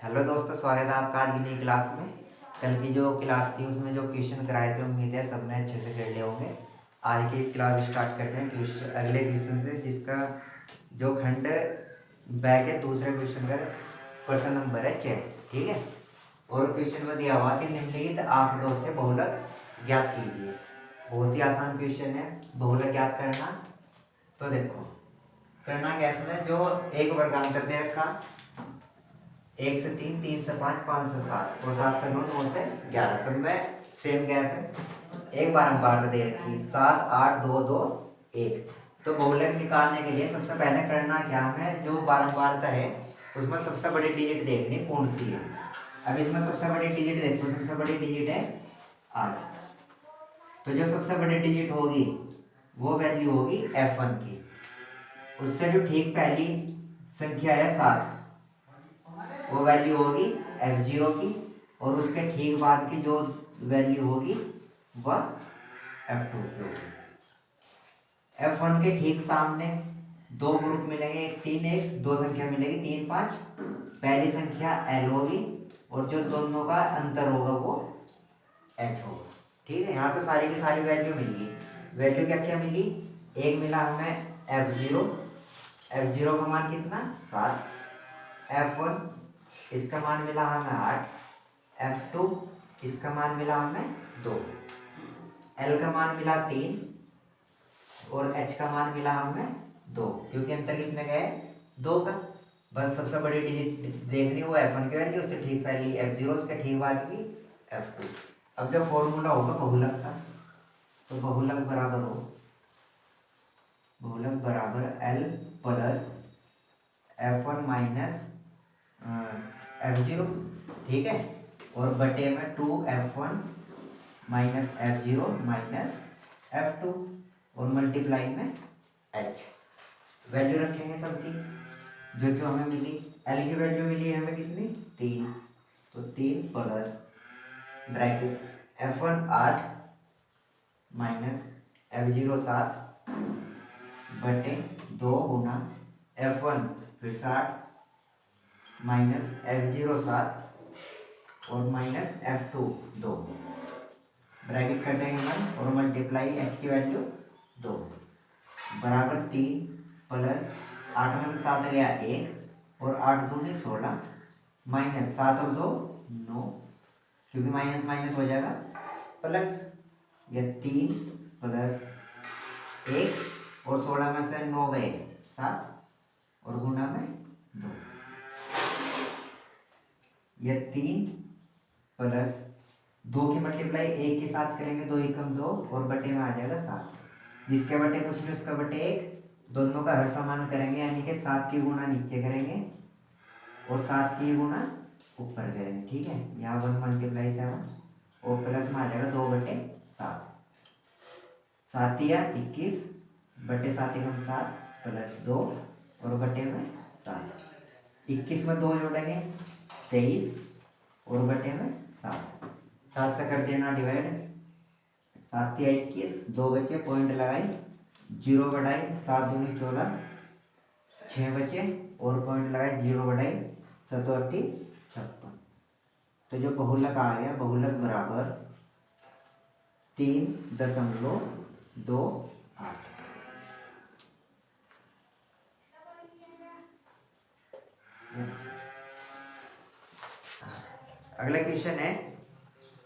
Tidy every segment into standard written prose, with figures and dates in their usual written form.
Hello दोस्तों, स्वागत है आपका आज की नई क्लास में। कल की जो क्लास थी उसमें जो क्वेश्चन कराए थे, उम्मीद है सबने अच्छे से कर लिए होंगे। आज की क्लास स्टार्ट करते हैं अगले क्वेश्चन से, जिसका जो खंड बैक है दूसरे क्वेश्चन का क्वेश्चन नंबर है 6। ठीक है। और क्वेश्चन में दिया हुआ कि निम्नलिखित आंकड़ों से बहुलक ज्ञात कीजिए। बहुत ही आसान क्वेश्चन है बहुलक ज्ञात करना। तो देखो करना क्या है, इसमें जो एक वर्गांतर दे रखा 1 से 3, 3 से 5, 5 से 7 और 7 से 9, 9 से 11, सब में सेम गैप है। एक बारंबारता दे रखी 7, 8, 2, 2, 1। तो बहुलक निकालने के लिए सबसे पहले करना क्या है, जो बारंबारता है उसमें सबसे बड़ी डिजिट देखनी कौन सी है। अब इसमें सबसे बड़ी डिजिट देखो, सबसे बड़ी डिजिट है 8। तो जो सबसे बड़ी डिजिट होगी वो वैल्यू होगी F1 की। उससे जो ठीक पहली संख्या है 7, वो वैल्यू होगी F0 की। और उसके ठीक बाद की जो वैल्यू होगी वह F2 की होगी। F1 के ठीक सामने दो ग्रुप मिलेंगे, एक 3 1, दो संख्या मिलेगी 3 5। पहली संख्या L होगी और जो दोनों का अंतर होगा वो H होगा। ठीक है, यहाँ से सारी की सारी वैल्यू मिली। वैल्यू क्या क्या मिली, एक मिला हमें F0, F0 का मान कितना 7, F1 इसका मान मिला हमें 8, F2 इसका मान मिला हमें 2, L का मान मिला 3 और H का मान मिला हमें 2, क्योंकि अंतर कितने का है 2 का। बस सबसे बड़ी डिजिट देखनी वो F1 की वैल्यू, उससे ठीक पहली F0, उसके ठीक बाद की F2। अब जब फॉर्मूला होगा बहुलक का, तो बहुलक बराबर L plus F1 minus F0। ठीक है। और बटे में 2F1 minus F0 minus F2 और मल्टीप्लाई में H। वैल्यू रखेंगे सबकी जो जो हमें मिली। L की वैल्यू मिली है हमें कितनी 3, तो 3 plus bracket F1 8 minus F0 7 बटे 2 गुना F1 फिर 8 माइनस F0 7 और माइनस F2 2। ब्रैकेट कर देंगे हम और मल्टीप्लाई H की वैल्यू 2 बराबर 3 प्लस 8 में से 7 गया 1 और 8 दूनी 16 माइनस 7 और 2 9, क्योंकि माइनस माइनस हो जाएगा प्लस। यह 3 प्लस 1 और 16 में से 9 गए 7 और गुणा में 2। यह 3 प्लस 2 की मल्टीप्लाई 1 के साथ करेंगे, 2 एकम 2 और बटे में आ जाएगा 7। जिसके बटे कुछ नहीं उसका बटे 1, दोनों का हर समान करेंगे, यानी कि 7 की गुणा नीचे करेंगे और 7 की गुणा ऊपर करेंगे। ठीक है, यहाँ 1 मल्टीप्लाई 7 और प्लस में आ जाएगा 2 बटे 7। 7 या 21 बटे 7 एकम 7 प्लस 2 और बटे में 7। 21 में 2 जोड़ेंगे 23 और बटे में 7। 7 से कर देना डिवाइड, 7 या 21, 2 बचे पॉइंट लगाई 0 बढ़ाई 7 दूनी 14, 6 बचे और पॉइंट लगाए 0 बढ़ाई 7 56। तो जो बहुलक आ गया, बहुलक बराबर 3.28। अगला क्वेश्चन है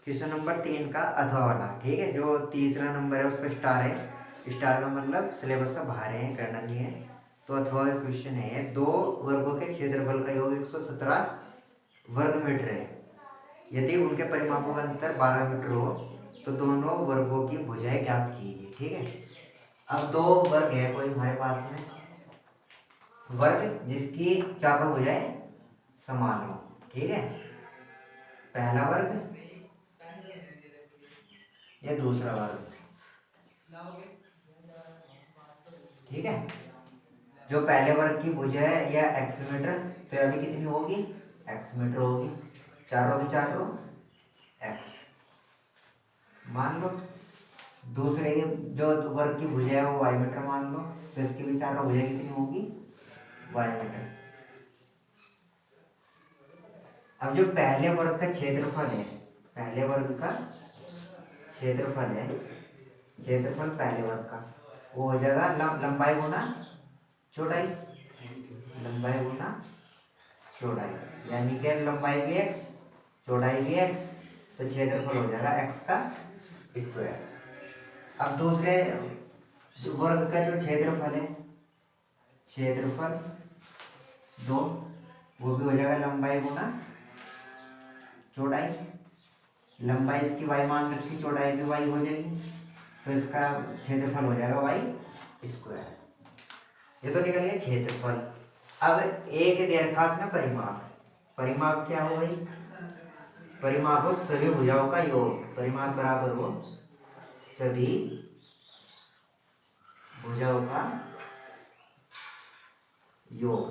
क्वेश्चन नंबर 3 का अथवा वाला। ठीक है, जो तीसरा नंबर है उस पर स्टार है, स्टार का मतलब सिलेबस से बाहर है, करना नहीं है। तो अथवा का क्वेश्चन है, दो वर्गों के क्षेत्रफल का योग 117 वर्ग मीटर है। यदि उनके परिमापों का अंतर 12 मीटर हो तो दोनों वर्गों की भुजाएं ज्ञात कीजिए। ठीक है। अब दो वर्ग है कोई हमारे पास में, वर्ग जिसकी चारों भुजाएं समान हो। ठीक है, पहला वर्ग या दूसरा वर्ग। ठीक है, जो पहले वर्ग की भुजा है या एक्स मीटर, तो अभी कितनी होगी एक्स मीटर होगी। चारों की चारों एक्स मान लो। दूसरे जो वर्ग की भुजा है वो वाई मीटर मान लो, तो इसकी भी चारों भुजा कितनी होगी वाई मीटर। अब जो पहले वर्ग का क्षेत्रफल है, पहले वर्ग का क्षेत्रफल है, क्षेत्रफल पहले वर्ग का वो हो जाएगा लंबाई गुना चौड़ाई, लंबाई गुना चौड़ाई, यानी कि लंबाई भी x चौड़ाई भी x, तो क्षेत्रफल हो जाएगा x का स्क्वायर। अब दूसरे वर्ग का जो क्षेत्रफल है, क्षेत्रफल 2, वो भी हो जाएगा लंबाई गुना चौड़ाई, लंबाई इसकी y मान रखी, चौड़ाई भी y हो जाएगी, तो इसका क्षेत्रफल हो जाएगा y स्क्वायर। ये तो निकल गया क्षेत्रफल। अब एक दे रखा ना परिमाप, परिमाप क्या हो भाई, परिमाप हो सभी भुजाओं का योग, परिमाप बराबर हो सभी भुजाओं का योग,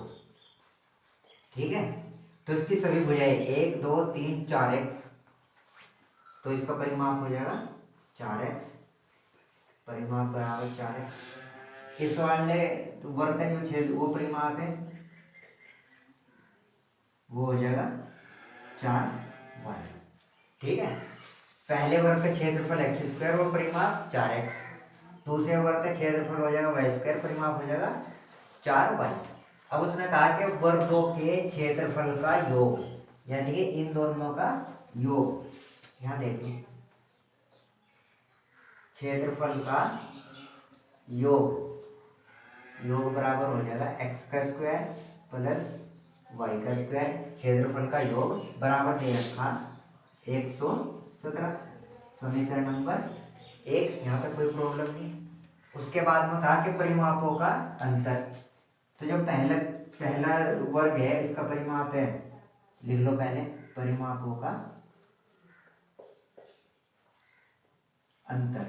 ठीक है। तो इसकी सभी भुजाएं 1 2 3 4x, तो इसका परिमाप हो जाएगा 4x, परिमाप बराबर 4x। इस वाले वर्ग का जो क्षेत्र वो परिमाप है वो हो जाएगा 4y, ठीक है। पहले वर्ग का क्षेत्रफल x स्क्वायर और परिमाप 4x, दूसरे वर्ग का क्षेत्रफल हो जाएगा y स्क्वायर, परिमाप हो जाएगा 4y। अब उसने कहा कि वर्गों के क्षेत्रफल का योग, यानी कि इन दोनों का योग, यहां देखिए क्षेत्रफल का योग, योग बराबर हो जाएगा x का स्क्वायर प्लस y का स्क्वायर, क्षेत्रफल का योग बराबर दे रखा 117, समीकरण नंबर 1। यहाँ तक कोई प्रॉब्लम नहीं। उसके बाद में कहा कि परिमापों का अंतर, तो जो पहला वर्ग है इसका परिमाप है, लिख लो पहले, परिमापों का अंतर,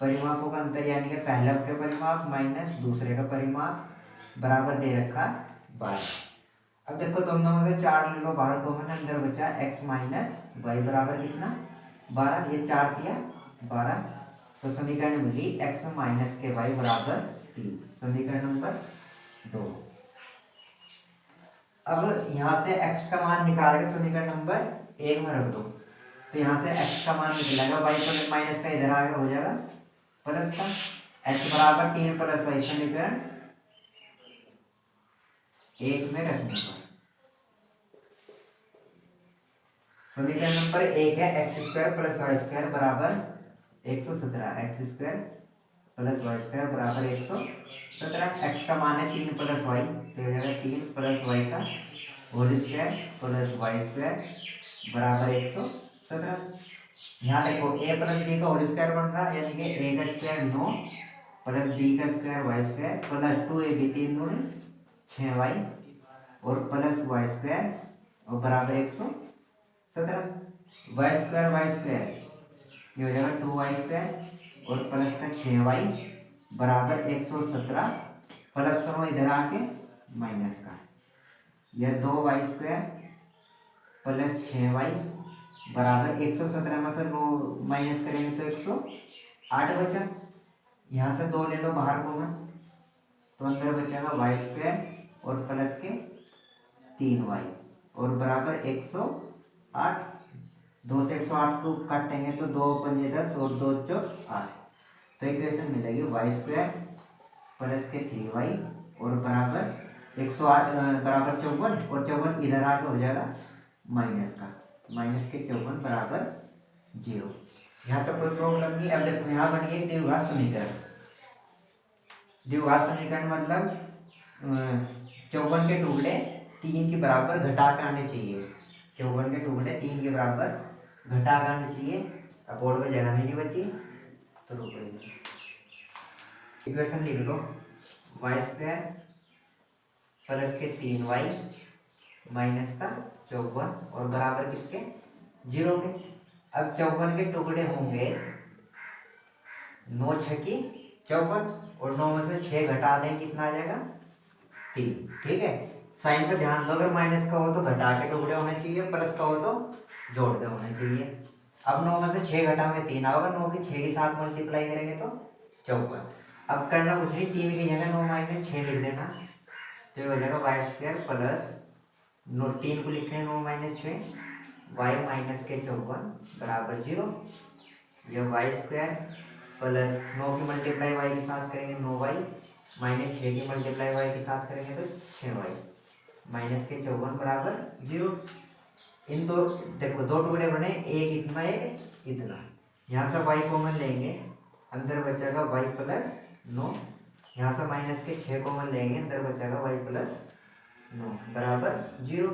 परिमापों का अंतर यानी कि पहला का परिमाप माइनस दूसरे का परिमाप बराबर दे रखा 12। अब देखो दोनों में से 4 ले लो बाहर, 2 में अंदर बचा x माइनस वाई बराबर कितना 12, ये 4 दिया 12, तो समीकरण मिली x माइनस के y बराबर 3, समीकरण नंबर 2। अब यहाँ से x का मान निकाल के समीकरण नंबर 1 में रख दो, तो यहाँ से x का मान निकलेगा, y पर माइनस का इधर आगे हो जाएगा प्लस का, x बराबर 3 प्लस y, समीकरण 1 में रखने पर समीकरण नंबर 1 है x square plus y square बराबर 117, x square plus y square बराबर 117, x का मान है 3 प्लस वाई, तो हो जाएगा 3 प्लस वाई का whole square plus y square बराबर 117। यहाँ देखो a प्लस b का होल स्क्वायर बन रहा है, यानी कि a का स्क्वायर 9 प्लस b का square y square plus 2ab 3 दूनी 6y और प्लस वाई स्क्वायर और बराबर 117, वाई स्क्वायर ये हो जाएगा 2y स्क्वायर और प्लस का 6y बराबर 117, प्लस करो इधर आके माइनस का, यह 2y स्क्वायर प्लस 6y बराबर 117 में से 9 माइनस करेंगे तो 108 बचा, यहाँ से 2 ले लो बाहर को में, तो अंदर बचेगा वाई स्क्वायर और प्लस के 3y और बराबर 108, 2 से 108 को काटेंगे तो 2 पंजे 10 और 2 चौक 8, तो इक्वेशन मिलेगी वाई स्क्वायर प्लस के 3y और बराबर 108 बराबर 54, और 54 इधर आके हो जाएगा माइनस का, माइनस के 54 बराबर 0। यहाँ तक कोई प्रॉब्लम नहीं। अब देखो यहाँ बन गई द्विघात समीकरण, द्विघात समीकरण मतलब 54 के टुकड़े 3 के बराबर घटा के आने चाहिए, 54 के टुकड़े 3 के बराबर घटा के आने चाहिए। अब बोर्ड में जगह भी नहीं बची तो रुको, इक्वेशन लिख लो, वाई स्क्वायर प्लस के 3y माइनस का 54 और बराबर किसके 0 के। अब 54 के टुकड़े होंगे 9 छकी 54 और 9 में से 6 घटा दें कितना आ जाएगा 3, ठीक है। साइन पे ध्यान दो, अगर माइनस का हो तो घटा के टुकड़े होने चाहिए, प्लस का हो तो जोड़ के होने चाहिए। अब 9 में से 6 घटाओगे 3 आओगे, 9 के 6 के साथ मल्टीप्लाई करेंगे तो 54। अब करना कुछ नहीं, 3 की जगह 9 माइनस 6 लिख देना, तो ये हो जाएगा वाई स्क्वायर प्लस नो 3 को लिखे 9 माइनस 6 वाई माइनस के 54 बराबर 0। यह वाई स्क्वायर प्लस 9 की मल्टीप्लाई वाई के साथ करेंगे 9 वाई माइनस 6 की मल्टीप्लाई वाई के साथ करेंगे तो 6 वाई माइनस के 54 बराबर 0। इन दो देखो दो टुकड़े बने, एक इतना एक इतना, यहाँ से वाई कॉमन लेंगे, अंदर बचेगा वाई प्लस 9, यहाँ से माइनस के 6 कॉमन लेंगे, अंदर बचेगा वाई प्लस 9 बराबर 0।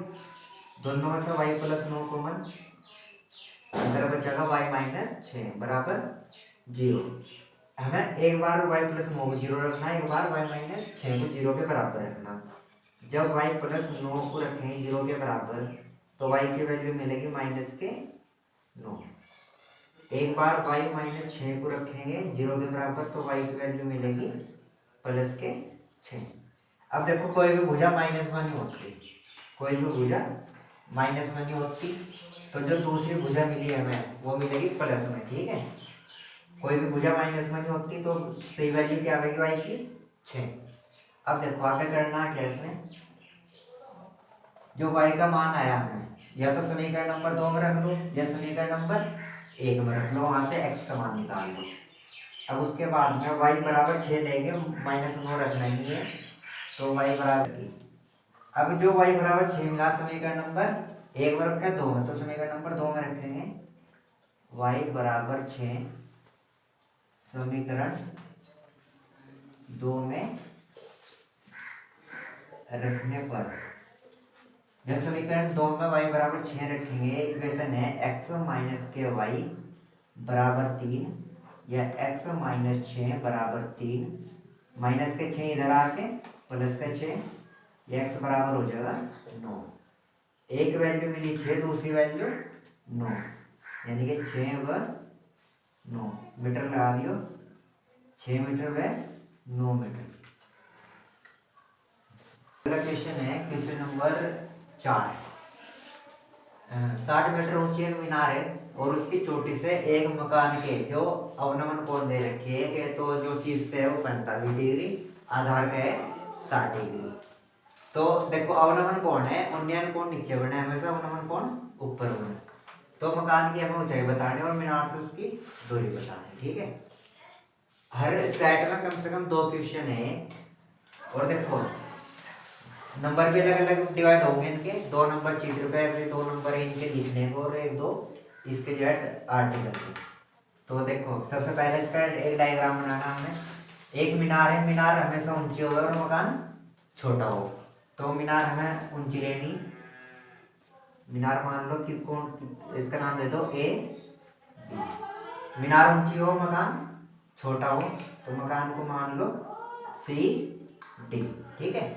दोनों में से वाई प्लस 9 कॉमन, अंदर बचेगा वाई माइनस 6 बराबर 0। हमें एक बार वाई प्लस 9 को 0 रखना है, एक बार वाई माइनस 6 को 0 के बराबर रखना। जब वाई प्लस 9 को रखेंगे 0 के बराबर तो वाई की वैल्यू मिलेगी माइनस के 9। एक बार वाई माइनस 6 को रखेंगे 0 के बराबर तो वाई की वैल्यू मिलेगी प्लस के 6। अब देखो कोई भी भुजा माइनस में नहीं होती, कोई भी भुजा माइनस में नहीं होती, तो जो दूसरी भुजा मिली हमें वो मिलेगी प्लस में, ठीक है। कोई भी भुजा माइनस में नहीं होती तो सही वैल्यू क्या आएगी वाई की 6। अब देखो आगे करना क्या इसमें, जो y का मान आया हमें या तो समीकरण नंबर 2 में रख लो या समीकरण नंबर 1 में रख लो, वहां से x का मान निकाल लो। अब उसके बाद में y बराबर 6 लेंगे, माइनस 9 रखना ही है तो y बराबर की। अब जो y बराबर 6 मिला समीकरण नंबर 1 में रखा है 2 में, तो समीकरण नंबर 2 में रखेंगे y बराबर 6 समीकरण 2 में रखने पर, जब समीकरण 2 में y बराबर 6 रखेंगे, इक्वेशन है x माइनस के y बराबर 3 या x माइनस 6 बराबर 3, माइनस के 6 इधर आके प्लस के 6, ये x बराबर हो जाएगा 9। एक वैल्यू मिली 6, दूसरी वैल्यू 9, यानी कि 6 व 9 मीटर लगा दियो, 6 मीटर व 9 मीटर। अगला क्वेश्चन है क्वेश्चन नंबर 4। 60 मीटर ऊंची एक मीनार है और उसकी चोटी से एक मकान के जो अवनमन कोण दे रखे है कि तो जो शीर्ष से है वो 45 डिग्री, आधार का है 60 डिग्री। तो देखो अवनमन कोण है, उन्नयन कोण नीचे बने, हमेशा अवनमन कोण ऊपर बने। तो मकान की हमें ऊंचाई बतानी और मीनार से उसकी दूरी बतानी, ठीक है। हर सेट में कम से कम 2 क्वेश्चन है और देखो नंबर भी अलग अलग डिवाइड होंगे इनके, 2 नंबर चित्र पे ऐसे 2 नंबर इनके लिखने को और 1-2 इसके जो है आर्टिकल के। तो देखो सबसे पहले इसका एक डायग्राम बनाना हमें। एक मीनार है, मीनार हमेशा ऊंची हो और मकान छोटा हो, तो मीनार हमें ऊंची लेनी। मीनार मान लो कि कौन, इसका नाम दे दो A B। मीनार ऊंची हो मकान छोटा हो तो मकान को मान लो C D, ठीक है।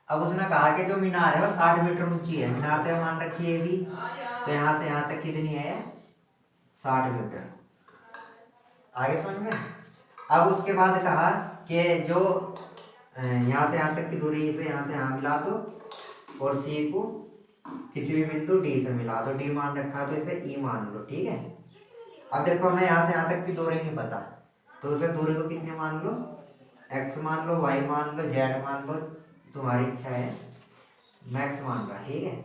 अब उसने कहा कि जो मीनार है वो 60 मीटर ऊंची है, मीनार तो मान रखी है भी, तो यहाँ से यहाँ तक कितनी है 60 मीटर। आगे समझ में। अब उसके बाद कहा कि जो यहाँ से यहाँ तक की दूरी से यहाँ से यहाँ मिला दो और सी को किसी भी बिंदु डी से मिला दो, डी मान रखा तो इसे ई मान लो, ठीक है। अब देखो हमें यहाँ से यहाँ तक की दूरी नहीं पता, तो उसे दूरी को कितने मान लो, एक्स मान लो, वाई मान लो, जेड मान लो, तुम्हारी इच्छा है, मैक्स मान लो, ठीक है।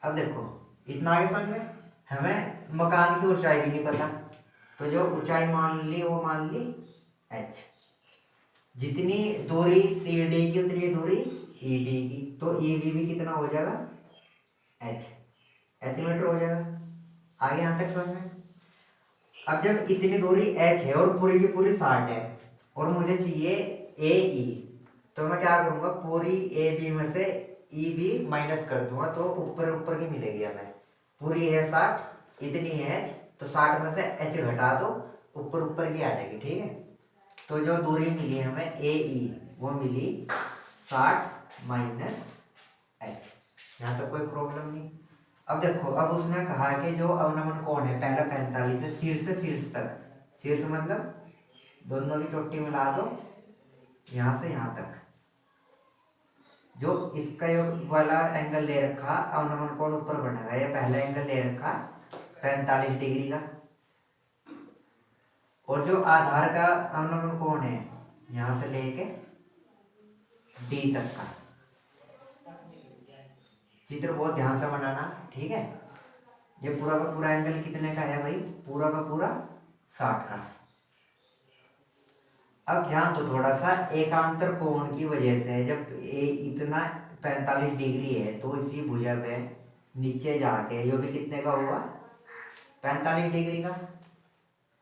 अब देखो इतना आगे समझ में। हमें मकान की ऊंचाई भी नहीं पता, तो जो ऊंचाई मान ली वो मान ली h। जितनी दूरी सी डी की उतनी दूरी ई डी की, तो ई बी भी कितना हो जाएगा h मीटर हो जाएगा। आगे यहाँ तक समझ में। अब जब इतनी दूरी h है और पूरी की पूरी 60 है और मुझे चाहिए ए ई, तो मैं क्या करूँगा, पूरी ए बी में से ई बी माइनस कर दूंगा तो ऊपर ऊपर की मिलेगी हमें। पूरी है 60, इतनी है h, तो 60 में से h घटा दो, ऊपर ऊपर की आ जाएगी, ठीक है। तो जो दूरी मिली हमें ए ई वो मिली 60 माइनस h। यहाँ तक कोई प्रॉब्लम नहीं। अब देखो अब उसने कहा कि जो अवनमन कोण है पहला 45 है, शीर्ष से शीर्ष तक, शीर्ष मतलब दोनों की चोटी मिला दो यहाँ से यहाँ तक, जो इसका वाला एंगल दे रखा अवनमन कोण ऊपर बनेगा, ये पहला एंगल दे रखा 45 डिग्री का। और जो आधार का अवनमन कोण है यहाँ से लेके डी तक का, चित्र बहुत ध्यान से बनाना, ठीक है। ये पूरा का पूरा एंगल कितने का है भाई, पूरा का पूरा 60 का। अब ध्यान तो थोड़ा सा एकांतर कोण की वजह से जब ए इतना 45 डिग्री है तो इसी भुजा पे नीचे जाके ये भी कितने का होगा 45 डिग्री का,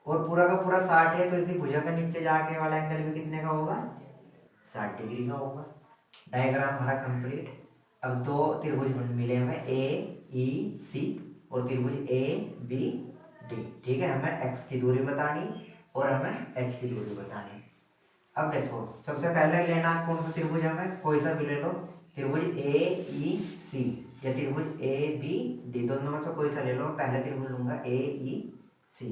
और पूरा का पूरा 60 है तो इसी भुजा पे नीचे जाके वाला एंगल भी कितने का होगा 60 डिग्री का होगा। डायग्राम हमारा कंप्लीट। अब दो त्रिभुज मिले हमें ए ई सी और त्रिभुज ए बी डी, ठीक है। हमें एक्स की दूरी बतानी और हमें एच की दूरी बतानी। अब देखो सबसे पहले लेना कौन सा त्रिभुज, हमें कोई सा भी ले लो, त्रिभुज ए ई सी या त्रिभुज ए बी डी, दोनों में से कोई सा ले लो। पहले त्रिभुज लूंगा ए ई सी।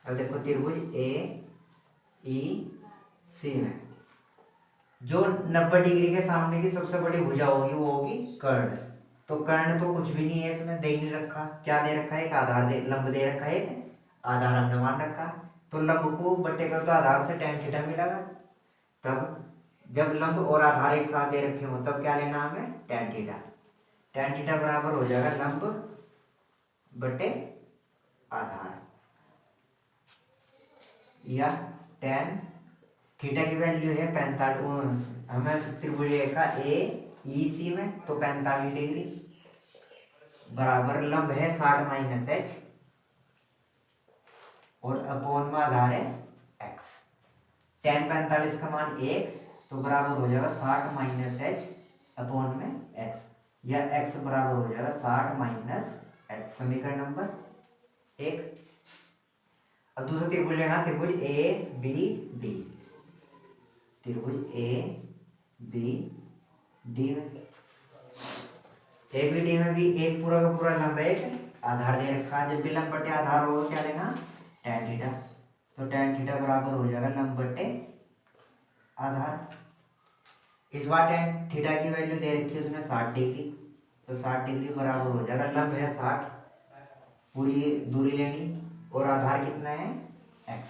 अब देखो त्रिभुज ए ई सी में जो 90 डिग्री के सामने की सबसे बड़ी भुजा होगी वो होगी कर्ण। तो कर्ण तो कुछ भी नहीं है, इसमें दे ही नहीं रखा। क्या दे रखा है, एक आधार दे, लंब दे रखा है, एक आधार हमने मान रखा। तो लंब को बट्टे कर तो आधार से tan थीटा मिलेगा। तब जब लंब और आधार एक साथ दे रखे हो तब क्या लेना हमें tan थीटा। tan थीटा बराबर हो जाएगा लंब बटे आधार, या tan थीटा की वैल्यू है 45, हमें त्रिभुज का ए ई सी में तो 45 डिग्री बराबर लंब है 60 माइनस एच और अपॉन में आधार है एक्स। tan 45 का मान 1 तो बराबर हो जाएगा 60 माइनस एच अपॉन में एक्स, या एक्स बराबर हो जाएगा 60 माइनस एच। समीकरण नंबर 1। अब दूसरा त्रिभुज लेना, त्रिभुज ए बी डी। त्रिभुज ए बी डी में ए बी डी में भी एक पूरा का पूरा लंब एक आधार दे रखा। जब भी लंब बटे आधार होगा क्या लेना tan थीटा। तो tan थीटा बराबर हो जाएगा लंब बटे आधार। इस बार tan थीटा की वैल्यू दे रखी है उसने 60 डिग्री, तो 60 डिग्री बराबर हो जाएगा लंब है 60, पूरी दूरी लेनी और आधार कितना है x।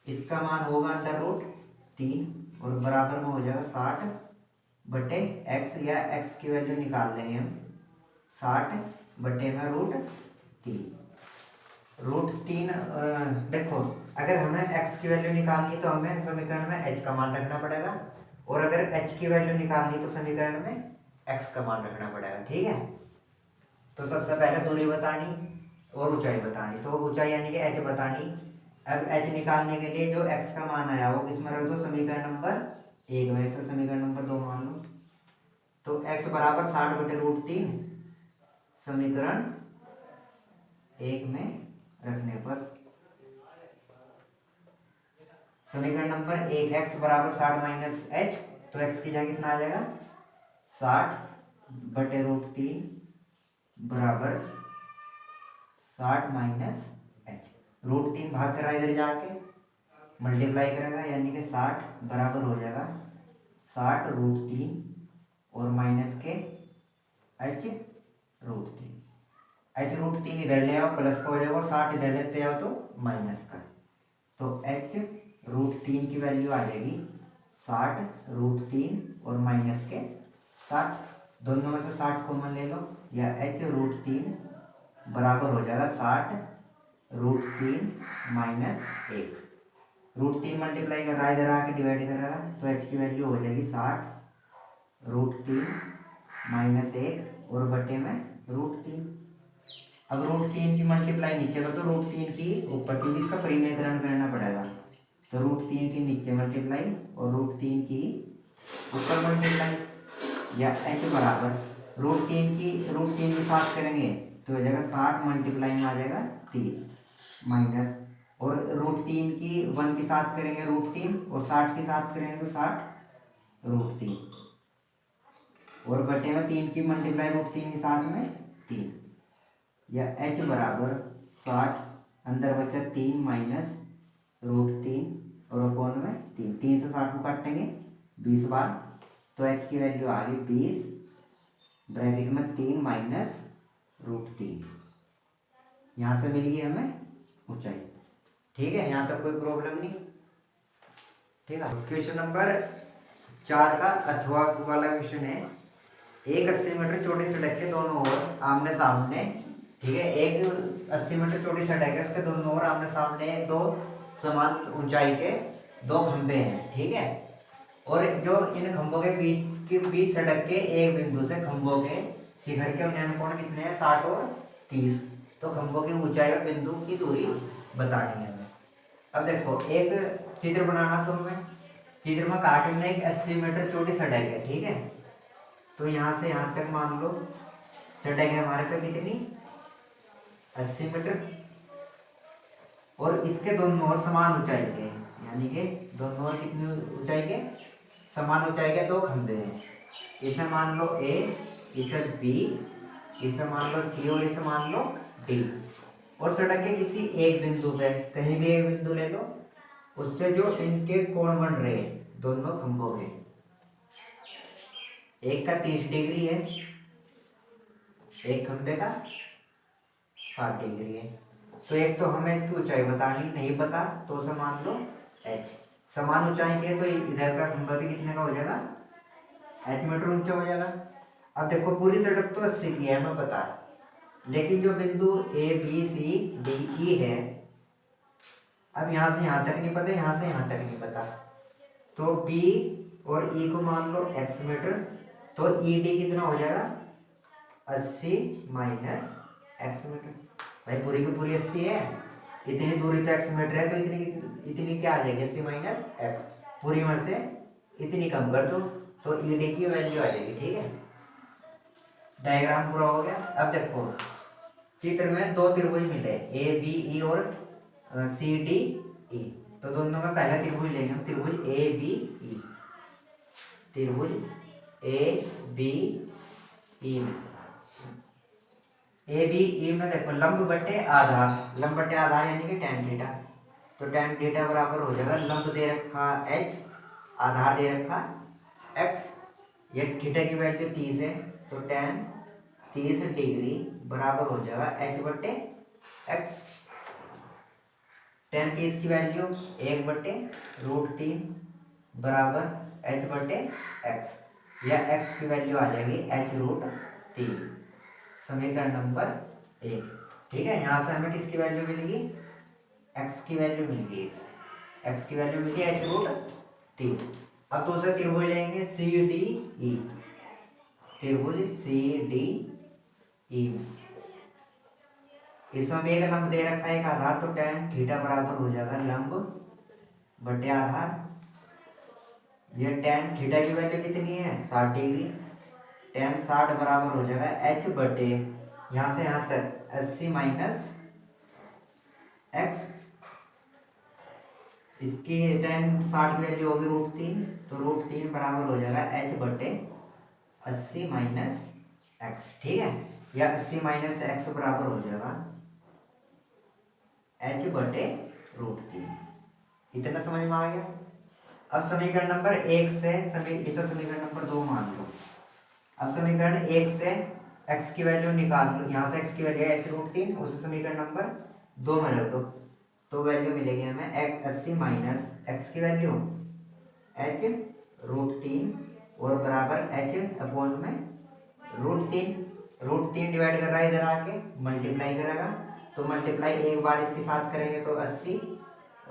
इसका मान होगा √3 और बराबर में हो जाएगा 60 बटे x, या x की वैल्यू निकाल लेंगे हम 60 बटे में √3। √3 देखो अगर हमें x की वैल्यू निकालनी तो हमें समीकरण में h का मान रखना पड़ेगा, और अगर h की वैल्यू निकालनी तो समीकरण में x का मान रखना पड़ेगा, ठीक है। तो सबसे पहले दूरी बतानी और ऊंचाई बतानी। तो ऊंचाई यानी कि h बतानी। अब h निकालने के लिए जो x का मान आया वो किसमें रख दो, समीकरण नंबर 1 में से समीकरण नंबर 2 मान लो। तो x बराबर 60 बटे √3 समीकरण 1 में रखने पर समीकरण नंबर 1 x बराबर 60 माइनस एच, तो x की जगह कितना आ जाएगा 60 बटे √3 बराबर 60 माइनस एच। √3 भाग करा इधर जाके मल्टीप्लाई करेगा, यानी कि 60 बराबर हो जाएगा 60 √3 और माइनस के h √3। h √3 इधर ले आओ प्लस का हो जाएगा, 60 इधर लेते आओ तो माइनस का। तो h √3 की वैल्यू आ जाएगी 60 √3 और माइनस के 60, दोनों में से 60 कॉमन ले लो, या h √3 बराबर हो जाएगा 60 √3 माइनस 1। √3 मल्टीप्लाई कर रहा है इधर आके डिवाइड कर रहा है, तो h की वैल्यू हो जाएगी 60 √3 माइनस 1 और बटे में √3। अब √3 की मल्टीप्लाई नीचे करो तो √3 की ऊपर की इसका परिमेयकरण करना पड़ेगा। तो √3 की नीचे मल्टीप्लाई और √3 की ऊपर मल्टीप्लाई, या h बराबर √3 के साथ करेंगे तो हो जाएगा 60 मल्टीप्लाई में आ जाएगा 3 माइनस, और √3 की 1 के साथ करेंगे √3 और 60 के साथ करेंगे तो 60 √3 और बटे में 3 की मल्टीप्लाई √3 के साथ में 3, या h बराबर 60 अंदर बचा 3 माइनस √3 और अपॉन में 3 से 60 को काटेंगे 20 बार, तो h की वैल्यू आ गई 20 ब्रैकेट में 3 माइनस √3। यहाँ से मिल गई हमें ऊंचाई, ठीक है। यहाँ तक कोई प्रॉब्लम नहीं, ठीक है। क्वेश्चन नंबर 4 का अथवा वाला क्वेश्चन है। एक 80 मीटर चौड़ी सड़क के दोनों ओर आमने सामने, ठीक है, एक 80 मीटर चौड़ी सड़क है, उसके दोनों ओर आमने सामने दो समान ऊंचाई के दो खंभे हैं, ठीक है। और जो इन खंभों के बीच सड़क के एक बिंदु से खंभों के शिखर के उन्नयन कोण कितने हैं, 60 और 30। तो खंभों की ऊंचाई और बिंदु की दूरी बतानी है हमें। अब देखो एक चित्र बनाना शुरू में। चित्र में कहा कि हमने एक 80 मीटर चौड़ी सड़क है, ठीक है। तो यहाँ से यहाँ तक मान लो सड़क है हमारे पे कितनी, 80 मीटर, और इसके दोनों ओर समान ऊंचाई के, यानी कि दोनों ओर कितनी ऊंचाई के, समान ऊंचाई के दो खंभे हैं। इसे मान लो ए, इसे बी, इसे मान लो सी और इसे मान लो डी। और सड़क के किसी एक बिंदु पे, कहीं भी एक बिंदु ले लो, उससे जो इनके कोण बन रहे हैं दोनों खंभों के, एक का 30 डिग्री है, एक खंभे का 60 डिग्री है। तो एक तो हमें इसकी ऊंचाई बतानी नहीं पता, तो उसे मान लो h। समान ऊंचाई के तो इधर का खंभा भी कितने का हो जाएगा, h मीटर ऊंचा हो जाएगा। अब देखो पूरी सड़क तो 80 की है हमें पता, लेकिन जो बिंदु A B C D E है, अब यहाँ से यहाँ तक नहीं पता, यहाँ से यहाँ तक नहीं पता, तो B और E को मान लो x मीटर, तो ई डी कितना हो जाएगा, 80 माइनस x मीटर। भाई पूरी की पूरी 80 है, इतनी दूरी तो x मीटर है, तो इतनी क्या आ जाएगी, 80 माइनस x, पूरी में से इतनी कम कर दो तो ई डी की वैल्यू आ जाएगी, ठीक है। डायग्राम पूरा हो गया। अब देखो चित्र में दो त्रिभुज मिले, ए बी ई और सी डी ई। तो दोनों में पहला त्रिभुज लेंगे हम, त्रिभुज ए बी ई, त्रिभुज ए बी ई में, ए बी ई में देखो लंब बटे आधार, लंब बटे आधार यानी कि tan थीटा। तो tan थीटा बराबर हो जाएगा, लंब दे रखा h, आधार दे रखा x, ये थीटा की वैल्यू 30 है, तो tan 30 डिग्री बराबर हो जाएगा h बटे x। tan 30 की वैल्यू 1/√3 बराबर h बटे x, या x की वैल्यू आ जाएगी h√3। समीकरण नंबर 1, ठीक है। यहाँ से हमें किसकी वैल्यू मिलेगी, x की वैल्यू मिल गई, x की वैल्यू मिली h√3। अब दूसरा त्रिभुज लेंगे सी डी ई, त्रिभुज सी डी ई में, इसमें भी एक लंब दे रखा है, एक आधार, तो tan थीटा बराबर हो जाएगा लंब बटे आधार। ये tan थीटा की वैल्यू कितनी है, 60 डिग्री, tan 60 बराबर हो जाएगा h बटे, यहाँ से यहाँ तक 80 माइनस x, इसकी tan 60 की वैल्यू होगी √3, तो √3 बराबर हो जाएगा h बटे 80 माइनस x, ठीक है। या 80 माइनस x बराबर हो जाएगा h बटे √3। इतना समझ में आ गया। अब समीकरण नंबर 1 से इसे समीकरण नंबर 2 मान लो। अब समीकरण 1 से x की वैल्यू निकाल लो, यहाँ से x की वैल्यू है h√3, उसे समीकरण नंबर 2 में रख दो, तो वैल्यू मिलेगी हमें 80 माइनस x की वैल्यू h√3 और बराबर h अपॉन में √3 डिवाइड कर रहा है, इधर आके मल्टीप्लाई करेगा, तो मल्टीप्लाई एक बार इसके साथ करेंगे तो 80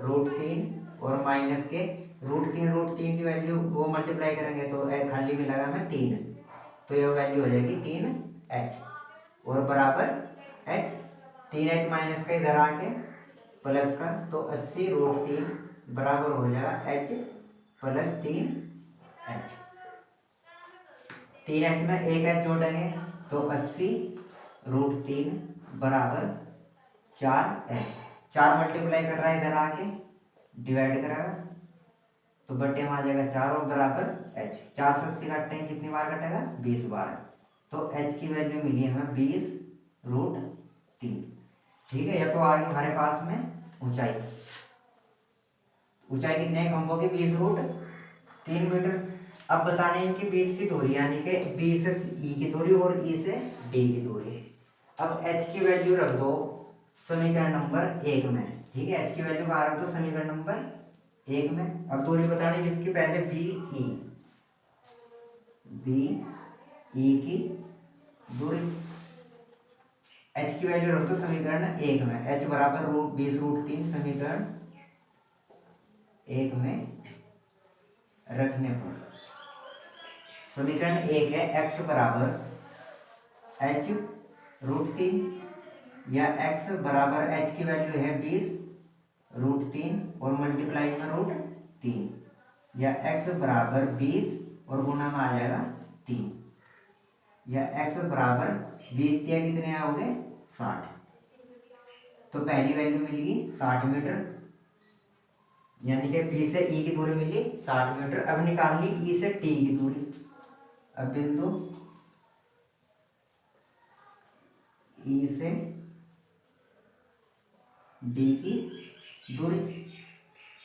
√3 और माइनस के √3 की वैल्यू वो मल्टीप्लाई करेंगे तो खाली मिलेगा हमें 3, तो ये वैल्यू हो जाएगी 3h और बराबर h, 3h माइनस का इधर आके प्लस का, तो 80 √3 बराबर हो जाएगा h प्लस 3h। 3h में एक h जोड़ेंगे तो 80 √3 बराबर 4h, 4 मल्टीप्लाई कर रहा है इधर आके डिवाइड करेगा, तो बट्टे में आ जाएगा 4 और बराबर h, 4 से 80 काटते हैं, कितनी बार कटेगा, 20 बार, तो h की वैल्यू मिली हमें 20√3, ठीक है। या तो आगे हमारे पास में ऊंचाई कितने हैं खंभों की, 20√3 मीटर। अब बताने इनके बीच की दूरी, यानी कि B से E की दूरी और E से D की दूरी। अब h की वैल्यू रख दो समीकरण नंबर 1 में, ठीक है। h की वैल्यू कहाँ रख दो, समीकरण नंबर 1 में। अब दूरी बतानी किसकी, पहले बी ई की दूरी। एच की वैल्यू रख दो समीकरण 1 में, एच बराबर √20√3 समीकरण 1 में रखने पर समीकरण 1 है x बराबर h√3 या x बराबर h की वैल्यू है 20√3 और मल्टीप्लाई में √3 या x बराबर 20 और गुना में आ जाएगा 3 या x बराबर 20 दिया कितने आओगे 60। तो पहली वैल्यू मिली 60 मीटर, यानी कि P से E की दूरी मिली 60 मीटर। अब निकालनी E से T की दूरी। अब बिंदु E से D की दूरी,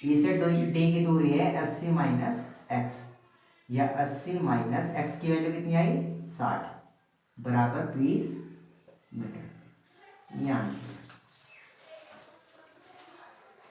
E से D की दूरी है 80 माइनस x या 80 माइनस x की वैल्यू कितनी आई 60 बराबर 20 मीटर। ये आंसर।